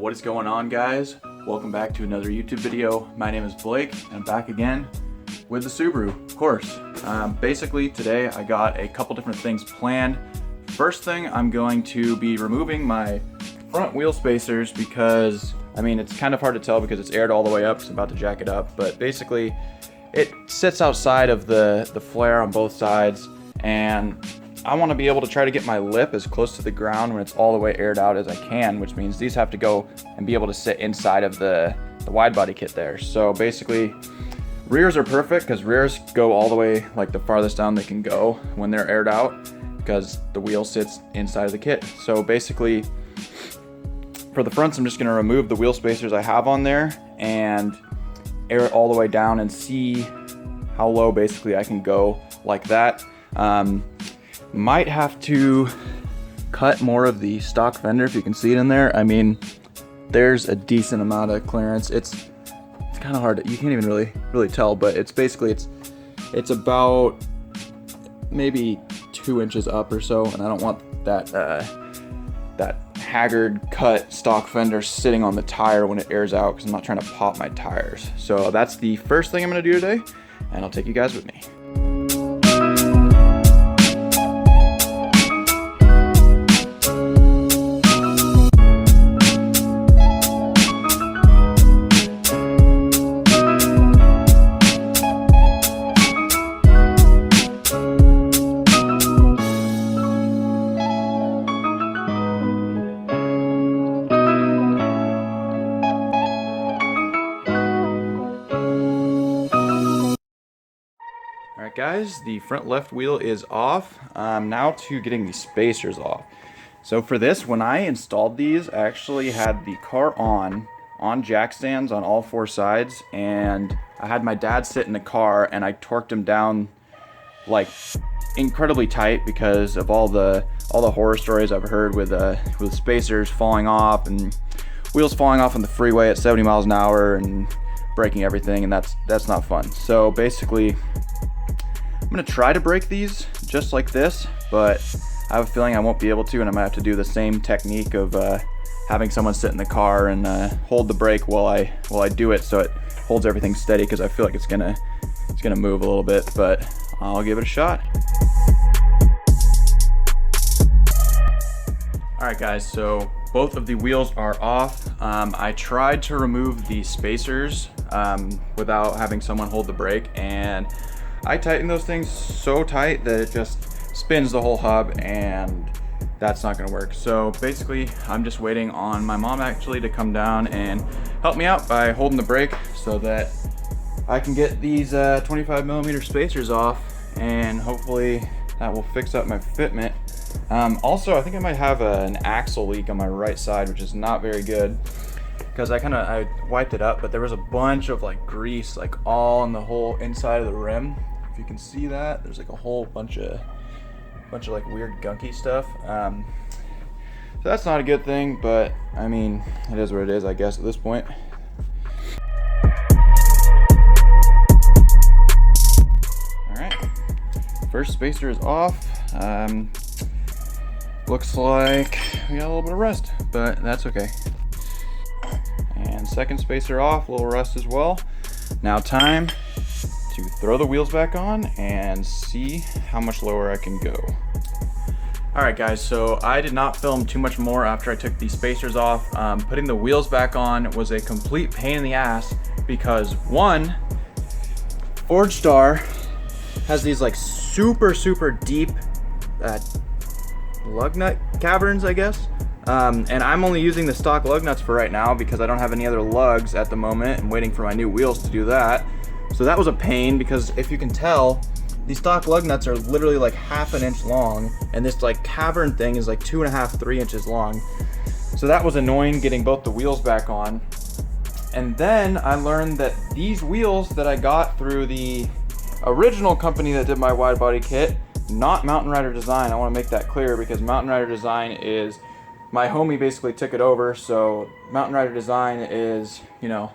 What is going on, guys? Welcome back to another YouTube video. My name is Blake and I'm back again with the Subaru, of course. Basically today I got a couple different things planned. First thing, I'm going to be removing my front wheel spacers because, I mean, it's kind of hard to tell because it's aired all the way up, so I'm about to jack it up, but basically it sits outside of the flare on both sides, and I want to be able to try to get my lip as close to the ground when it's all the way aired out as I can, which means these have to go and be able to sit inside of the wide body kit there. So basically, rears are perfect because rears go all the way like the farthest down they can go when they're aired out because the wheel sits inside of the kit. So basically, for the fronts, I'm just going to remove the wheel spacers I have on there and air it all the way down and see how low basically I can go like that. Might have to cut more of the stock fender if you can see it in there. I mean, there's a decent amount of clearance. It's kind of hard to, you can't even really tell, but it's basically it's about maybe 2 inches up or so, and I don't want that haggard cut stock fender sitting on the tire when it airs out because I'm not trying to pop my tires. So that's the first thing I'm going to do today, and I'll take you guys with me. Alright guys, the front left wheel is off. Now to getting the spacers off. So for this, when I installed these, I actually had the car on jack stands on all 4 sides, and I had my dad sit in the car and I torqued him down like incredibly tight because of all the horror stories I've heard with spacers falling off and wheels falling off on the freeway at 70 miles an hour and breaking everything, and that's not fun. So basically, I'm gonna try to break these just like this, but I have a feeling I won't be able to, and I might have to do the same technique of having someone sit in the car and hold the brake while I do it, so it holds everything steady, because I feel like it's gonna move a little bit, but I'll give it a shot. Alright guys, so both of the wheels are off. I tried to remove the spacers without having someone hold the brake, and I tightened those things so tight that it just spins the whole hub, and that's not gonna work. So basically, I'm just waiting on my mom actually to come down and help me out by holding the brake so that I can get these 25mm spacers off, and hopefully that will fix up my fitment. Also, I think I might have an axle leak on my right side, which is not very good, because I wiped it up, but there was a bunch of like grease like all on the whole inside of the rim. If you can see that, there's like a whole bunch of like weird gunky stuff. So that's not a good thing, but I mean, it is what it is, I guess, at this point. All right, first spacer is off. Looks like we got a little bit of rust, but that's okay. And second spacer off, a little rust as well. Now time to throw the wheels back on and see how much lower I can go. Alright guys, so I did not film too much more after I took the spacers off. Putting the wheels back on was a complete pain in the ass because, one, Forge Star has these like super deep lug nut caverns, I guess. And I'm only using the stock lug nuts for right now because I don't have any other lugs at the moment. I'm waiting for my new wheels to do that. So that was a pain because, if you can tell, these stock lug nuts are literally like ½ an inch long, and this like cavern thing is like 2.5 to 3 inches long. So that was annoying, getting both the wheels back on. And then I learned that these wheels that I got through the original company that did my wide body kit, not Mountain Rider Design. I want to make that clear because Mountain Rider Design is, my homie basically took it over. So Mountain Rider Design is, you know,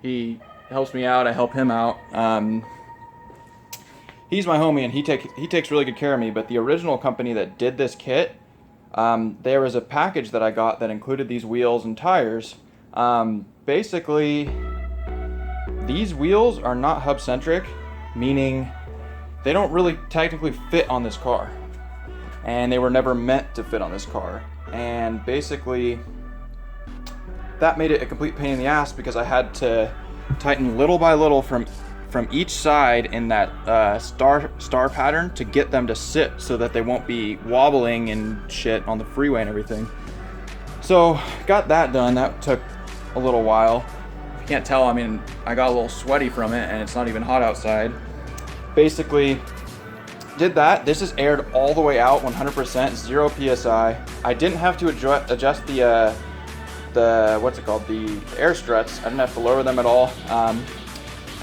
he helps me out, I help him out. He's my homie and he takes really good care of me, but the original company that did this kit there was a package that I got that included these wheels and tires. Basically, these wheels are not hub centric, meaning they don't really technically fit on this car, and they were never meant to fit on this car. And basically that made it a complete pain in the ass because I had to tighten little by little from each side in that star pattern to get them to sit so that they won't be wobbling and shit on the freeway and everything. So got that done. That took a little while. If you can't tell, I mean, I got a little sweaty from it and it's not even hot outside. Basically did that. This is aired all the way out, 100%, 0 PSI. I didn't have to adjust the what's it called, the air struts. I didn't have to lower them at all.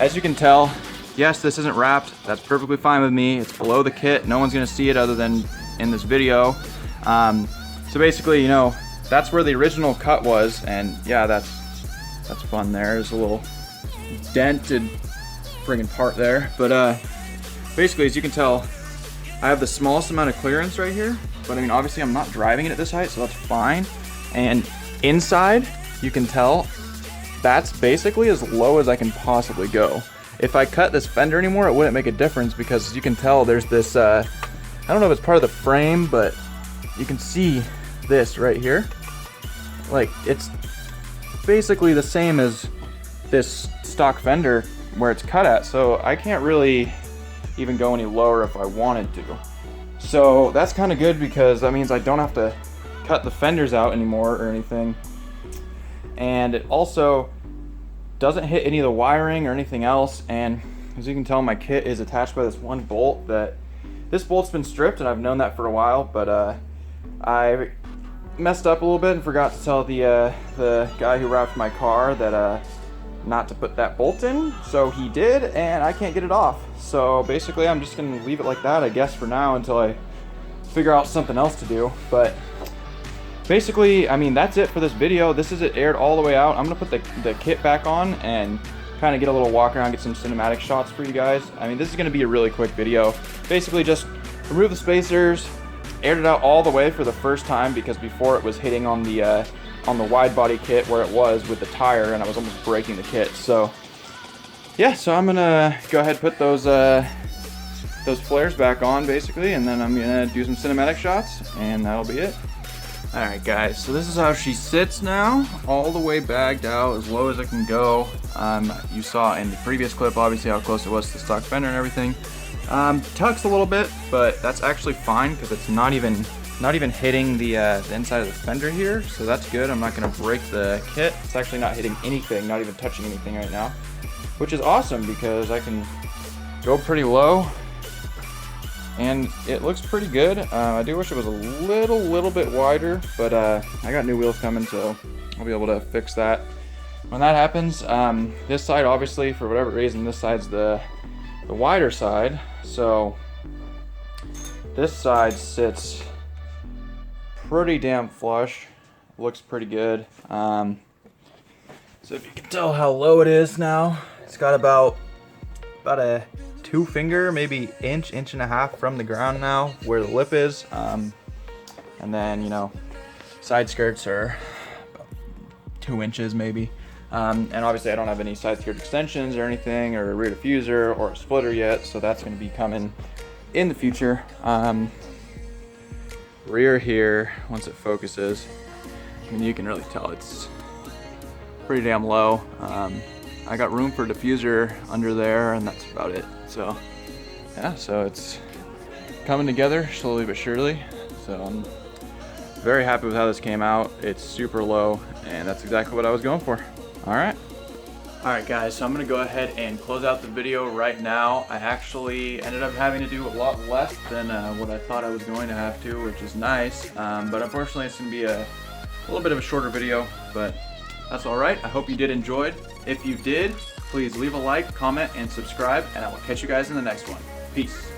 As you can tell, yes, this isn't wrapped. That's perfectly fine with me. It's below the kit. No one's gonna see it other than in this video. So basically, you know, that's where the original cut was, and yeah, that's fun there. There's a little dented friggin' part there. But basically, as you can tell, I have the smallest amount of clearance right here, but I mean, obviously I'm not driving it at this height, so that's fine. And inside, you can tell, that's basically as low as I can possibly go. If I cut this fender anymore, it wouldn't make a difference because as you can tell, there's this, I don't know if it's part of the frame, but you can see this right here. Like, it's basically the same as this stock fender where it's cut at, so I can't really even go any lower if I wanted to. So that's kind of good because that means I don't have to cut the fenders out anymore or anything. And it also doesn't hit any of the wiring or anything else. And as you can tell, my kit is attached by this one bolt. This bolt's been stripped, and I've known that for a while, but I messed up a little bit and forgot to tell the guy who wrapped my car that not to put that bolt in, so he did, and I can't get it off. So basically I'm just gonna leave it like that, I guess, for now until I figure out something else to do. But basically, I mean, that's it for this video. This is it aired all the way out. I'm gonna put the kit back on and kind of get a little walk around, get some cinematic shots for you guys. I mean, this is gonna be a really quick video. Basically just remove the spacers, aired it out all the way for the first time because before it was hitting on the wide body kit where it was with the tire, and I was almost breaking the kit. So yeah, so I'm gonna go ahead and put those flares back on basically, and then I'm gonna do some cinematic shots, and that'll be it. Alright guys, so this is how she sits now, all the way bagged out, as low as it can go. You saw in the previous clip obviously how close it was to the stock fender and everything. Tucks a little bit, but that's actually fine because it's not even hitting the inside of the fender here, so that's good. I'm not gonna break the kit. It's actually not hitting anything, not even touching anything right now, which is awesome because I can go pretty low and it looks pretty good. I do wish it was a little bit wider, but I got new wheels coming, so I'll be able to fix that when that happens. This side, obviously, for whatever reason, this side's the wider side, so this side sits pretty damn flush. Looks pretty good. So if you can tell how low it is now, it's got about a 2 finger, maybe inch and a half from the ground now where the lip is. And then, you know, side skirts are about 2 inches maybe. And obviously I don't have any side skirt extensions or anything, or a rear diffuser or a splitter yet, so that's going to be coming in the future. Rear here, once it focuses, I mean, you can really tell it's pretty damn low. I got room for a diffuser under there, and that's about it. So yeah, so it's coming together slowly but surely. So I'm very happy with how this came out. It's super low, and that's exactly what I was going for. Alright guys, so I'm going to go ahead and close out the video right now. I actually ended up having to do a lot less than what I thought I was going to have to, which is nice. But unfortunately it's going to be a little bit of a shorter video, but that's alright. I hope you did enjoy it. If you did, please leave a like, comment, and subscribe, and I will catch you guys in the next one. Peace.